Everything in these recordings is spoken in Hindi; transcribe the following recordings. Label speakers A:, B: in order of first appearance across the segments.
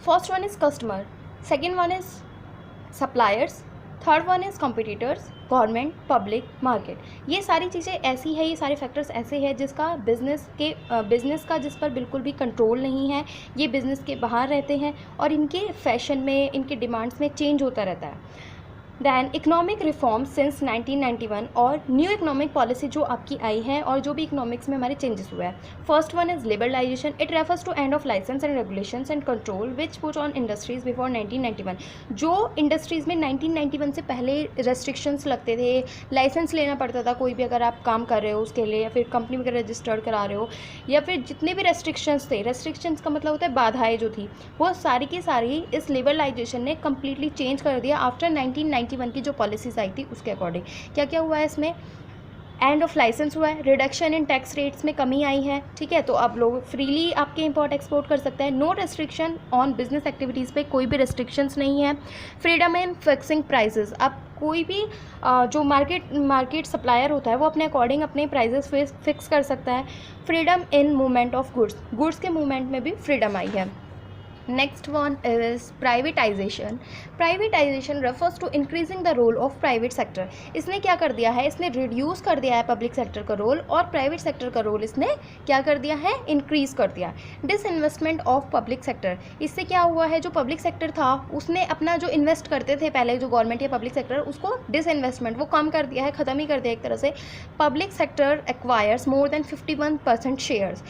A: First one is customer, second one is suppliers, third one is competitors, government, public, market. ये सारी चीज़ें ऐसी है, ये सारे फैक्टर्स ऐसे हैं जिसका बिज़नेस का जिस पर बिल्कुल भी कंट्रोल नहीं है। ये बिज़नेस के बाहर रहते हैं और इनके फैशन में, इनके डिमांड्स में चेंज होता रहता है। दैन इकोनॉमिक रिफॉर्म सिंस 1991 और न्यू इकोनॉमिक पॉलिसी जो आपकी आई है और जो भी इकोनॉमिक्स में हमारे चेंजेस हुए हैं। First one is liberalisation, it refers to end of licence and regulations and control which put on industries before 1991। जो इंडस्ट्रीज़ में 1991 से पहले रेस्ट्रिक्शंस लगते थे, लाइसेंस लेना पड़ता था कोई भी अगर आप काम कर रहे हो उसके लिए, या फिर कंपनी वगैरह रजिस्टर्ड करा रहे हो, या फिर जितने भी रेस्ट्रिक्शंस थे, रेस्ट्रिक्शंस का मतलब होता है बाधाएं जो थी, वो सारी की सारी इस लिबरलाइजेशन ने कम्प्लीटली चेंज कर दिया आफ्टर 1991 की जो पॉलिसीज आई थी उसके अकॉर्डिंग। क्या क्या हुआ है इसमें? एंड ऑफ लाइसेंस हुआ है, रिडक्शन इन टैक्स रेट्स में कमी आई है, ठीक है, तो अब लोग फ्रीली आपके इंपोर्ट एक्सपोर्ट कर सकते हैं। No restriction on business activities पे कोई भी रेस्ट्रिक्शंस नहीं है। फ्रीडम इन फिक्सिंग प्राइसेस, अब कोई भी जो मार्केट सप्लायर होता है वो अपने अकॉर्डिंग अपने प्राइजेस फिक्स कर सकता है। Freedom in movement of goods के मूवमेंट में भी फ्रीडम आई है। Next one is privatisation. Privatisation refers to increasing the role of private sector. इसने क्या कर दिया है? इसने रिड्यूस कर दिया है पब्लिक सेक्टर का रोल और प्राइवेट सेक्टर का रोल इसने क्या कर दिया है? इंक्रीज कर दिया। डिसइन्वेस्टमेंट ऑफ पब्लिक सेक्टर, इससे क्या हुआ है? जो पब्लिक सेक्टर था उसने अपना जो इन्वेस्ट करते थे पहले जो गवर्नमेंट या पब्लिक सेक्टर, उसको डिसइन्वेस्टमेंट वो कम कर दिया है, ख़त्म ही कर दिया एक तरह से। Public sector acquires more than 51% shares.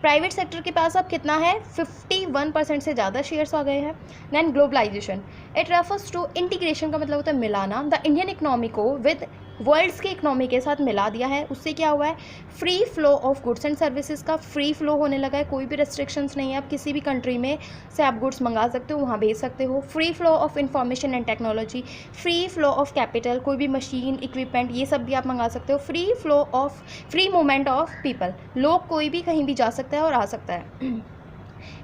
A: Private sector के पास अब कितना है? 51% से ज़्यादा शेयर्स आ गए हैं। Then globalisation, it refers to integration का मतलब होता है मिलाना, द इंडियन इकोनॉमी को विद वर्ल्ड्स की इकोनॉमी के साथ मिला दिया है। उससे क्या हुआ है? Free flow of goods and services का फ्री फ्लो होने लगा है, कोई भी रेस्ट्रिक्शंस नहीं है। आप किसी भी कंट्री में से आप गुड्स मंगा सकते हो, वहाँ भेज सकते हो। Free flow of information and technology, free flow of capital, कोई भी मशीन इक्विपमेंट ये सब भी आप मंगा सकते हो। फ्री मूवमेंट ऑफ पीपल, लोग कोई भी कहीं भी जा सकता है और आ सकता है।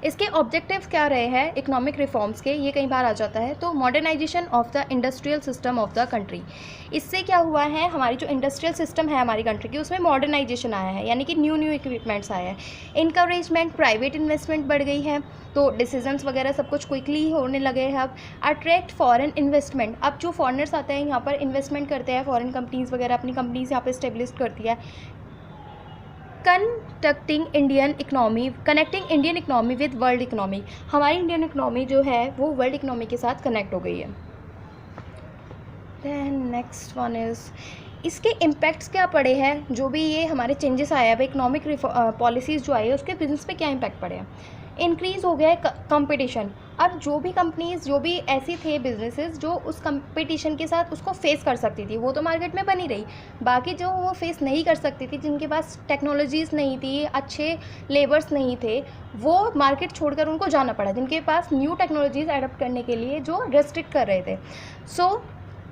A: इसके ऑब्जेक्टिव क्या रहे हैं इकोनॉमिक रिफॉर्म्स के? ये कई बार आ जाता है। तो modernisation of the industrial system of the country, इससे क्या हुआ है? हमारी जो इंडस्ट्रियल सिस्टम है हमारी कंट्री की, उसमें मॉडर्नाइजेशन आया है, यानी कि न्यू इक्विपमेंट्स आए हैं। इनकरेजमेंट, प्राइवेट इन्वेस्टमेंट बढ़ गई है, तो डिसीजंस वगैरह सब कुछ क्विकली होने लगे हैं अब। अट्रैक्ट फॉरेन इन्वेस्टमेंट, अब जो फॉरेनर्स आते हैं यहाँ पर इन्वेस्टमेंट करते हैं, फॉरेन कंपनीज़ वगैरह अपनी कंपनीज यहाँ पर स्टेब्लिश करती है। Connecting Indian economy with world economy, हमारी इंडियन इकनॉमी जो है वो वर्ल्ड इकनॉमी के साथ कनेक्ट हो गई है। दैन नेक्स्ट वन इज़, इसके इम्पैक्ट्स क्या पड़े हैं? जो भी ये हमारे चेंजेस आए हैं, इकोनॉमिक पॉलिसीज़ जो आई है उसके बिजनेस पे क्या इम्पैक्ट पड़े हैं? इंक्रीज़ हो गया है कंपटीशन। अब जो भी कंपनीज, जो भी ऐसी थे बिजनेसेस जो उस कंपटीशन के साथ उसको फेस कर सकती थी, वो तो मार्केट में बनी रही। बाकी जो वो फेस नहीं कर सकती थी, जिनके पास टेक्नोलॉजीज़ नहीं थी, अच्छे लेबर्स नहीं थे, वो मार्केट छोड़कर उनको जाना पड़ा, जिनके पास न्यू टेक्नोलॉजीज़ एडप्ट करने के लिए जो रेस्ट्रिक्ट कर रहे थे। So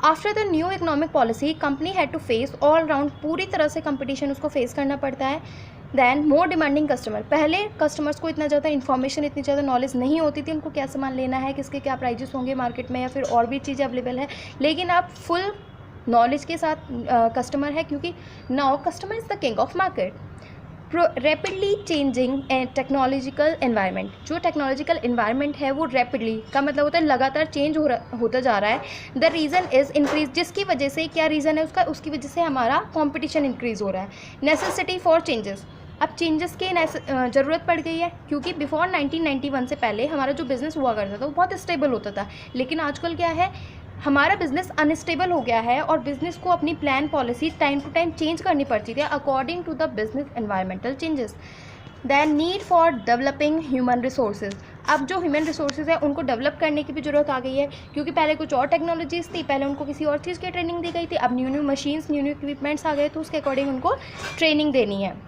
A: after the new economic policy company had to face all round, पूरी तरह से कंपटीशन उसको फेस करना पड़ता है। दैन मोर डिमांडिंग कस्टमर, पहले कस्टमर्स को इतना ज़्यादा इन्फॉर्मेशन, इतनी ज़्यादा नॉलेज नहीं होती थी उनको क्या सामान लेना है, किसके क्या प्राइजेस होंगे मार्केट में, या फिर और भी चीज़ें अवेलेबल है। लेकिन अब फुल नॉलेज के साथ कस्टमर है, क्योंकि now customer is the king of market. Rapidly changing technological environment, जो टेक्नोलॉजिकल एनवायरनमेंट है वो रैपिडली का मतलब होता है लगातार चेंज होता जा रहा है। द रीज़न इज़ इंक्रीज, जिसकी वजह से, क्या रीज़न है उसका? उसकी वजह से हमारा कॉम्पिटिशन इंक्रीज हो रहा है। नेसेसिटी फॉर चेंजेस, अब चेंजेस की ज़रूरत पड़ गई है, क्योंकि बिफोर 1991 से पहले हमारा जो बिज़नेस हुआ करता था वो बहुत स्टेबल होता था। लेकिन आजकल क्या है, हमारा बिज़नेस अनस्टेबल हो गया है और बिज़नेस को अपनी plan policy time to time change करनी पड़ती है according to the business environmental changes. Then need for developing human resources, अब जो ह्यूमन रिसोर्सेज है उनको डेवलप करने की भी ज़रूरत आ गई है, क्योंकि पहले कुछ और टेक्नोलॉजीज़ थी, पहले उनको किसी और चीज़ की ट्रेनिंग दी गई थी, अब न्यू मशीन्स, न्यू इक्विपमेंट्स आ गए, तो उसके अकॉर्डिंग उनको ट्रेनिंग देनी है।